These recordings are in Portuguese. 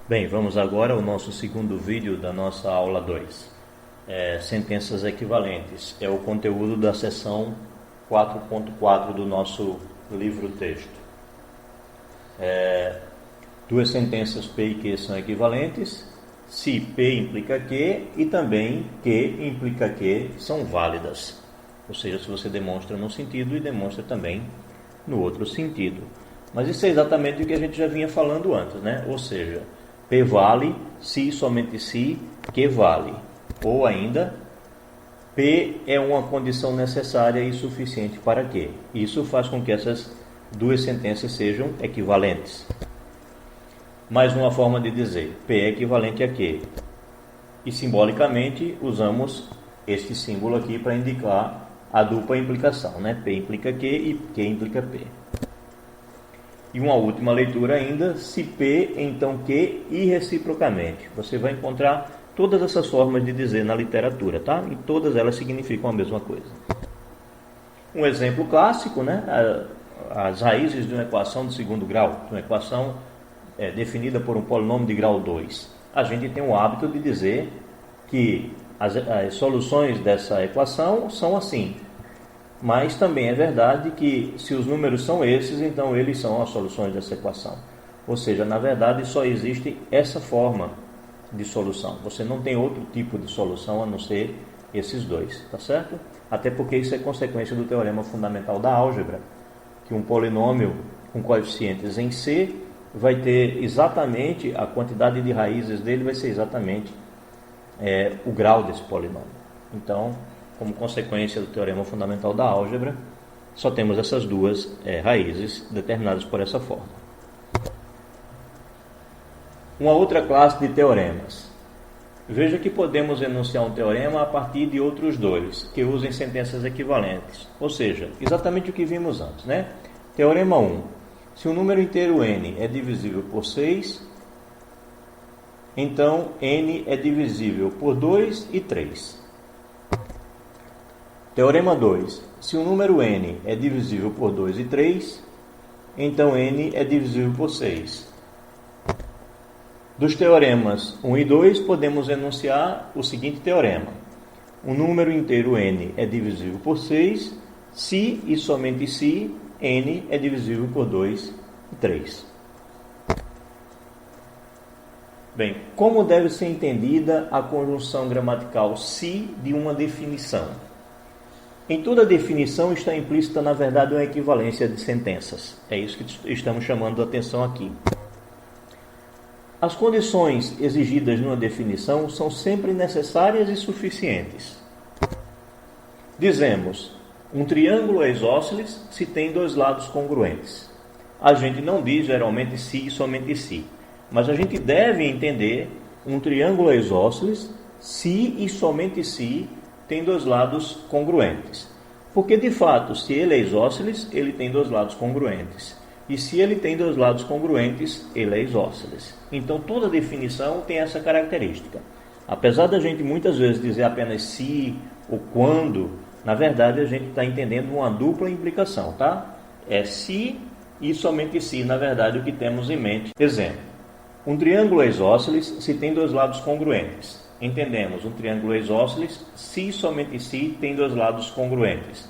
Bem, vamos agora ao nosso segundo vídeo da nossa aula 2. Sentenças equivalentes. É o conteúdo da seção 4.4 do nosso livro-texto. Duas sentenças P e Q são equivalentes se P implica Q e também Q implica Q são válidas. Ou seja, se você demonstra num sentido e demonstra também no outro sentido. Mas isso é exatamente o que a gente já vinha falando antes, né? Ou seja, P vale se e somente se Q vale. Ou ainda, P é uma condição necessária e suficiente para Q. Isso faz com que essas duas sentenças sejam equivalentes. Mais uma forma de dizer, P é equivalente a Q. E simbolicamente usamos este símbolo aqui para indicar a dupla implicação, né? P implica Q e Q implica P. E uma última leitura ainda, se P, então Q e reciprocamente. Você vai encontrar todas essas formas de dizer na literatura, tá? E todas elas significam a mesma coisa. Um exemplo clássico, né? As raízes de uma equação de segundo grau, de uma equação definida por um polinômio de grau 2. A gente tem o hábito de dizer que as soluções dessa equação são assim. Mas também é verdade que se os números são esses, então eles são as soluções dessa equação. Ou seja, na verdade só existe essa forma de solução. Você não tem outro tipo de solução a não ser esses dois, tá certo? Até porque isso é consequência do teorema fundamental da álgebra, que um polinômio com coeficientes em C vai ter exatamente, a quantidade de raízes dele vai ser exatamente o grau desse polinômio. Então, como consequência do teorema fundamental da álgebra, só temos essas duas raízes determinadas por essa forma. Uma outra classe de teoremas. Veja que podemos enunciar um teorema a partir de outros dois, que usem sentenças equivalentes. Ou seja, exatamente o que vimos antes, né? Teorema 1. Se o número inteiro n é divisível por 6, então n é divisível por 2 e 3. Teorema 2. Se o número n é divisível por 2 e 3, então n é divisível por 6. Dos teoremas 1 e 2, podemos enunciar o seguinte teorema. O número inteiro n é divisível por 6, se e somente se n é divisível por 2 e 3. Bem, como deve ser entendida a conjunção gramatical se de uma definição? Em toda definição está implícita, na verdade, uma equivalência de sentenças. É isso que estamos chamando a atenção aqui. As condições exigidas numa definição são sempre necessárias e suficientes. Dizemos, um triângulo é isósceles se tem dois lados congruentes. A gente não diz geralmente se e somente se, mas a gente deve entender um triângulo é isósceles se e somente se tem dois lados congruentes. Porque, de fato, se ele é isósceles, ele tem dois lados congruentes. E se ele tem dois lados congruentes, ele é isósceles. Então, toda definição tem essa característica. Apesar da gente muitas vezes dizer apenas se ou quando, na verdade a gente está entendendo uma dupla implicação, tá? É se e somente se, na verdade, o que temos em mente. Exemplo, um triângulo é isósceles se tem dois lados congruentes. Entendemos, um triângulo é isósceles se somente se tem dois lados congruentes.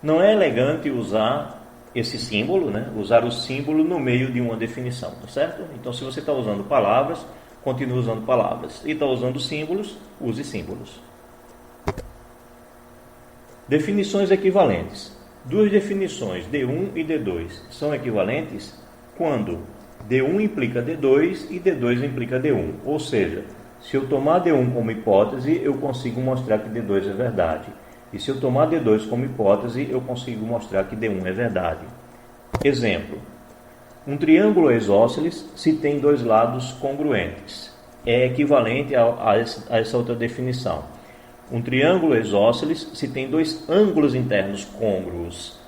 Não é elegante usar esse símbolo, né? Usar o símbolo no meio de uma definição, tá certo? Então, se você está usando palavras, continue usando palavras. E está usando símbolos, use símbolos. Definições equivalentes. Duas definições, D1 e D2, são equivalentes quando D1 implica D2 e D2 implica D1. Ou seja, se eu tomar D1 como hipótese, eu consigo mostrar que D2 é verdade. E se eu tomar D2 como hipótese, eu consigo mostrar que D1 é verdade. Exemplo. Um triângulo é isósceles se tem dois lados congruentes. É equivalente a essa outra definição. Um triângulo é isósceles se tem dois ângulos internos côngruos.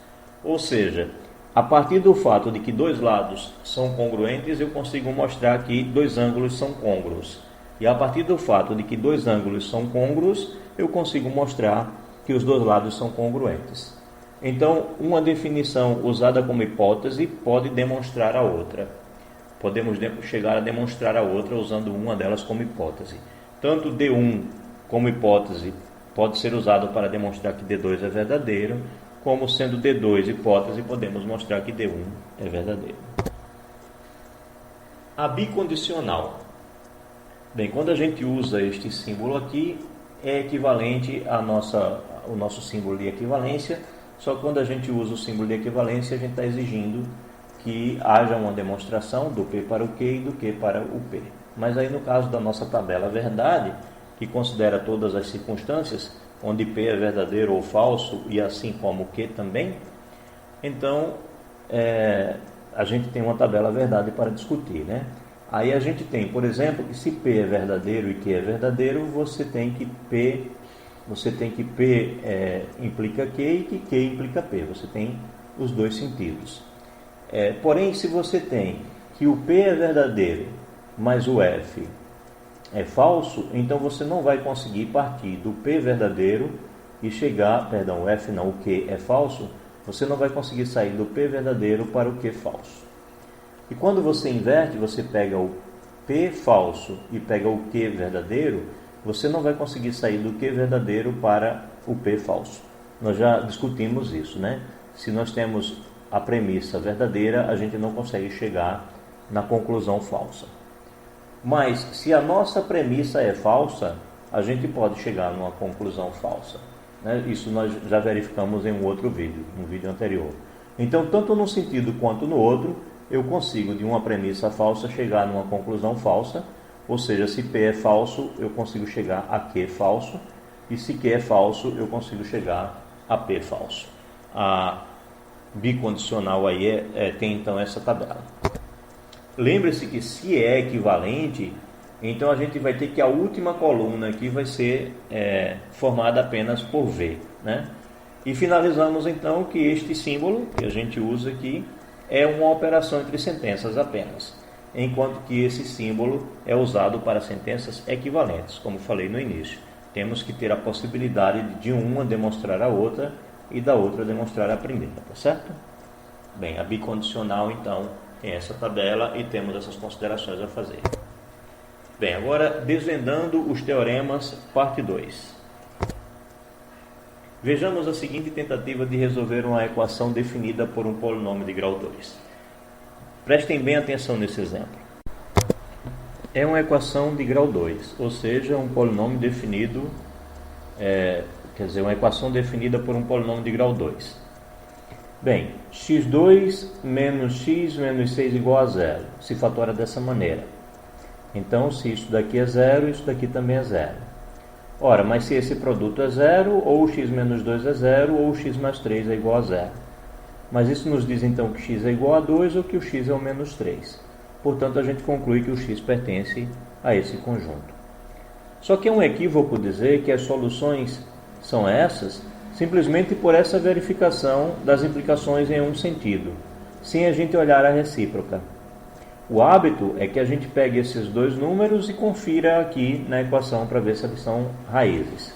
Ou seja, a partir do fato de que dois lados são congruentes, eu consigo mostrar que dois ângulos são côngruos. E a partir do fato de que dois ângulos são côngruos, eu consigo mostrar que os dois lados são congruentes. Então, uma definição usada como hipótese pode demonstrar a outra. podemos chegar a demonstrar a outra usando uma delas como hipótese. Tanto D1 como hipótese pode ser usado para demonstrar que D2 é verdadeiro, como sendo D2 hipótese, podemos mostrar que D1 é verdadeiro. A bicondicional. Bem, quando a gente usa este símbolo aqui, é equivalente ao nosso símbolo de equivalência, só que quando a gente usa o símbolo de equivalência, a gente está exigindo que haja uma demonstração do P para o Q e do Q para o P. Mas aí no caso da nossa tabela verdade, que considera todas as circunstâncias, onde P é verdadeiro ou falso, e assim como o Q também, então a gente tem uma tabela verdade para discutir, né? Aí a gente tem, por exemplo, que se P é verdadeiro e Q é verdadeiro, você tem que P implica Q e que Q implica P. Você tem os dois sentidos. Porém, se você tem que o P é verdadeiro, mas o F é falso, então você não vai conseguir partir do P verdadeiro e chegar, o F não, o Q é falso, você não vai conseguir sair do P verdadeiro para o Q falso. E quando você inverte, você pega o P falso e pega o Q verdadeiro, você não vai conseguir sair do Q verdadeiro para o P falso. Nós já discutimos isso, né? Se nós temos a premissa verdadeira, a gente não consegue chegar na conclusão falsa. Mas, se a nossa premissa é falsa, a gente pode chegar numa conclusão falsa, né? Isso nós já verificamos em um outro vídeo, no vídeo anterior. Então, tanto num sentido quanto no outro, eu consigo, de uma premissa falsa, chegar numa conclusão falsa, ou seja, se P é falso, eu consigo chegar a Q falso, e se Q é falso, eu consigo chegar a P falso. A bicondicional aí tem então essa tabela. Lembre-se que se é equivalente, então a gente vai ter que a última coluna aqui vai ser formada apenas por V, né? E finalizamos então que este símbolo que a gente usa aqui é uma operação entre sentenças apenas, enquanto que esse símbolo é usado para sentenças equivalentes, como falei no início. Temos que ter a possibilidade de uma demonstrar a outra e da outra demonstrar a primeira, tá certo? Bem, a bicondicional então tem essa tabela e temos essas considerações a fazer. Bem, agora desvendando os teoremas, parte 2. Vejamos a seguinte tentativa de resolver uma equação definida por um polinômio de grau 2. Prestem bem atenção nesse exemplo. É uma equação de grau 2, ou seja, um polinômio definido, uma equação definida por um polinômio de grau 2. Bem, x2 menos x menos 6 igual a 0. Se fatora dessa maneira. Então, se isso daqui é 0, isso daqui também é 0. Ora, mas se esse produto é 0, ou o x menos 2 é 0, ou o x mais 3 é igual a 0. Mas isso nos diz então que x é igual a 2 ou que o x é o menos 3. Portanto, a gente conclui que o x pertence a esse conjunto. Só que é um equívoco dizer que as soluções são essas simplesmente por essa verificação das implicações em um sentido, sem a gente olhar a recíproca. O hábito é que a gente pegue esses dois números e confira aqui na equação para ver se eles são raízes.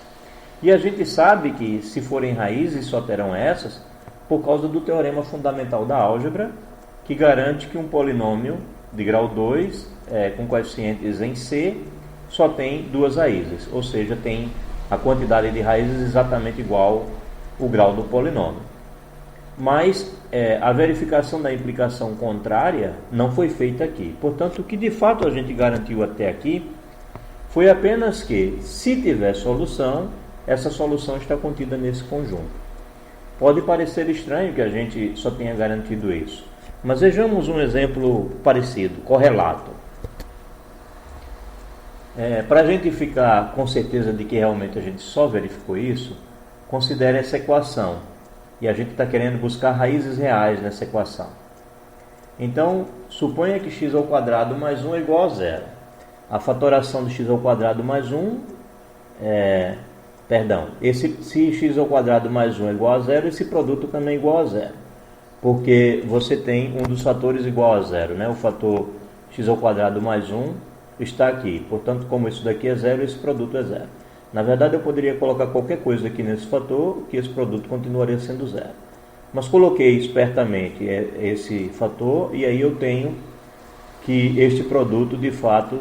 E a gente sabe que se forem raízes só terão essas por causa do teorema fundamental da álgebra, que garante que um polinômio de grau 2 com coeficientes em C só tem duas raízes, ou seja, tem a quantidade de raízes exatamente igual ao grau do polinômio. Mas a verificação da implicação contrária não foi feita aqui. Portanto, o que de fato a gente garantiu até aqui foi apenas que, se tiver solução, essa solução está contida nesse conjunto. Pode parecer estranho que a gente só tenha garantido isso, mas vejamos um exemplo parecido, correlato. Para a gente ficar com certeza de que realmente a gente só verificou isso, considere essa equação. E a gente está querendo buscar raízes reais nessa equação. Então, suponha que x ao quadrado mais 1 é igual a 0. A fatoração de x ao quadrado mais 1 se x ao quadrado mais 1 é igual a 0, esse produto também é igual a 0. Porque você tem um dos fatores igual a 0, né? O fator x ao quadrado mais 1 está aqui. Portanto, como isso daqui é 0, esse produto é 0. Na verdade, eu poderia colocar qualquer coisa aqui nesse fator, que esse produto continuaria sendo 0. Mas coloquei espertamente esse fator, e aí eu tenho que este produto de fato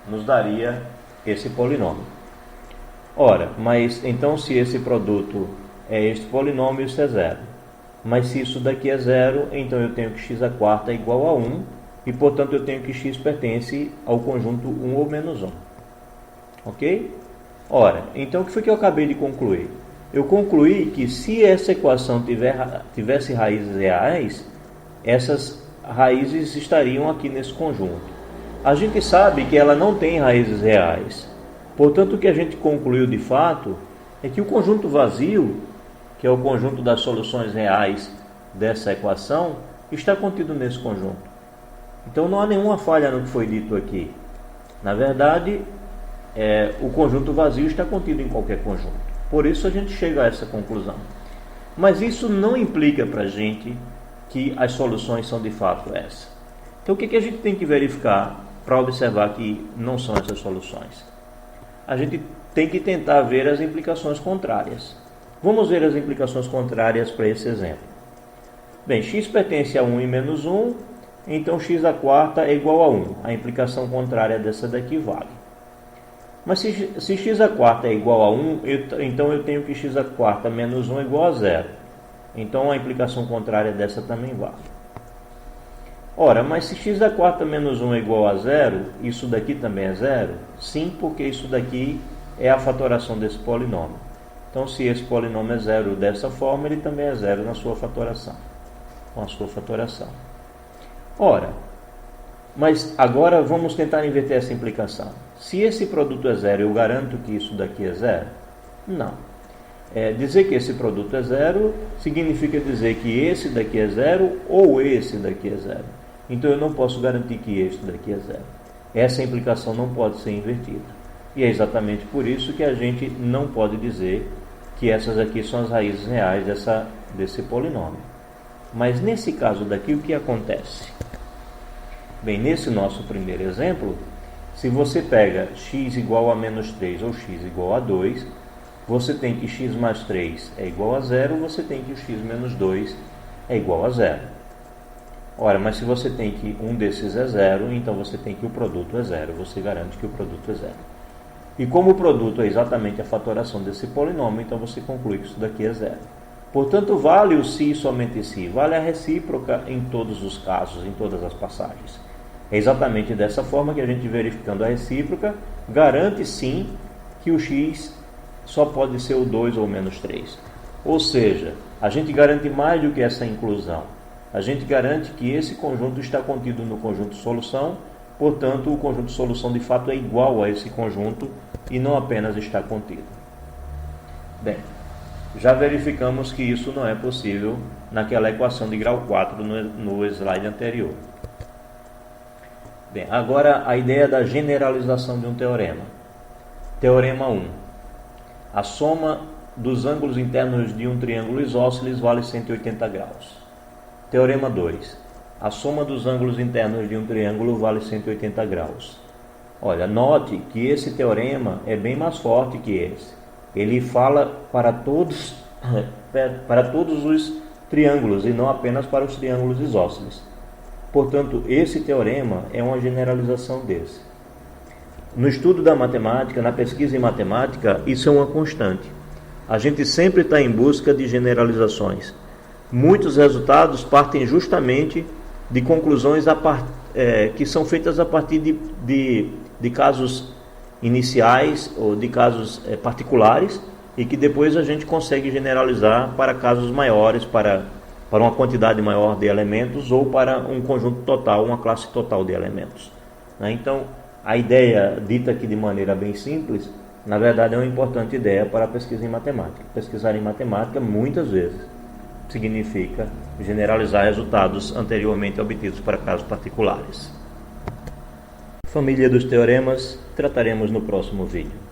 nos daria esse polinômio. Ora, mas então se esse produto é este polinômio, isso é zero. Mas se isso daqui é zero, então eu tenho que x à quarta é igual a 1, e portanto eu tenho que x pertence ao conjunto 1 ou menos 1. Ok? Ora, então o que foi que eu acabei de concluir? Eu concluí que se essa equação tivesse raízes reais, essas raízes estariam aqui nesse conjunto. A gente sabe que ela não tem raízes reais. Portanto, o que a gente concluiu de fato é que o conjunto vazio, que é o conjunto das soluções reais dessa equação, está contido nesse conjunto. Então não há nenhuma falha no que foi dito aqui. Na verdade, o conjunto vazio está contido em qualquer conjunto. Por isso a gente chega a essa conclusão. Mas isso não implica para a gente que as soluções são de fato essas. Então o que a gente tem que verificar para observar que não são essas soluções? A gente tem que tentar ver as implicações contrárias. Vamos ver as implicações contrárias para esse exemplo. Bem, x pertence a 1 e menos 1, então x à quarta é igual a 1. A implicação contrária dessa daqui vale. Mas se x à quarta é igual a 1, então eu tenho que x à quarta menos 1 é igual a 0. Então a implicação contrária dessa também vale. Ora, mas se x à quarta menos 1 é igual a 0, isso daqui também é 0? Sim, porque isso daqui é a fatoração desse polinômio. Então, se esse polinômio é 0 dessa forma, ele também é 0 na sua fatoração. Com a sua fatoração. Ora, mas agora vamos tentar inverter essa implicação. Se esse produto é 0, eu garanto que isso daqui é 0? Não. Dizer que esse produto é 0 significa dizer que esse daqui é 0 ou esse daqui é 0. Então eu não posso garantir que este daqui é 0. Essa implicação não pode ser invertida. E é exatamente por isso que a gente não pode dizer que essas aqui são as raízes reais desse polinômio. Mas nesse caso daqui, o que acontece? Bem, nesse nosso primeiro exemplo, se você pega x igual a menos 3 ou x igual a 2, você tem que x mais 3 é igual a 0, você tem que x menos 2 é igual a 0. Ora, mas se você tem que um desses é 0, então você tem que o produto é 0. Você garante que o produto é 0. E como o produto é exatamente a fatoração desse polinômio, então você conclui que isso daqui é 0. Portanto, vale o se somente se, vale a recíproca em todos os casos, em todas as passagens. É exatamente dessa forma que a gente, verificando a recíproca, garante sim que o x só pode ser o 2 ou menos 3. Ou seja, a gente garante mais do que essa inclusão. A gente garante que esse conjunto está contido no conjunto solução, portanto, o conjunto solução de fato é igual a esse conjunto e não apenas está contido. Bem, já verificamos que isso não é possível naquela equação de grau 4 no slide anterior. Bem, agora a ideia da generalização de um teorema. Teorema 1. A soma dos ângulos internos de um triângulo isósceles vale 180 graus. Teorema 2. A soma dos ângulos internos de um triângulo vale 180 graus. Olha, note que esse teorema é bem mais forte que esse. Ele fala para todos os triângulos e não apenas para os triângulos isósceles. Portanto, esse teorema é uma generalização desse. No estudo da matemática, na pesquisa em matemática, isso é uma constante. A gente sempre está em busca de generalizações. Muitos resultados partem justamente de conclusões que são feitas a partir de casos iniciais ou de casos particulares e que depois a gente consegue generalizar para casos maiores, para uma quantidade maior de elementos ou para um conjunto total, uma classe total de elementos. Então, a ideia dita aqui de maneira bem simples, na verdade é uma importante ideia para a pesquisa em matemática. Pesquisar em matemática, muitas vezes, significa generalizar resultados anteriormente obtidos para casos particulares. Família dos teoremas, trataremos no próximo vídeo.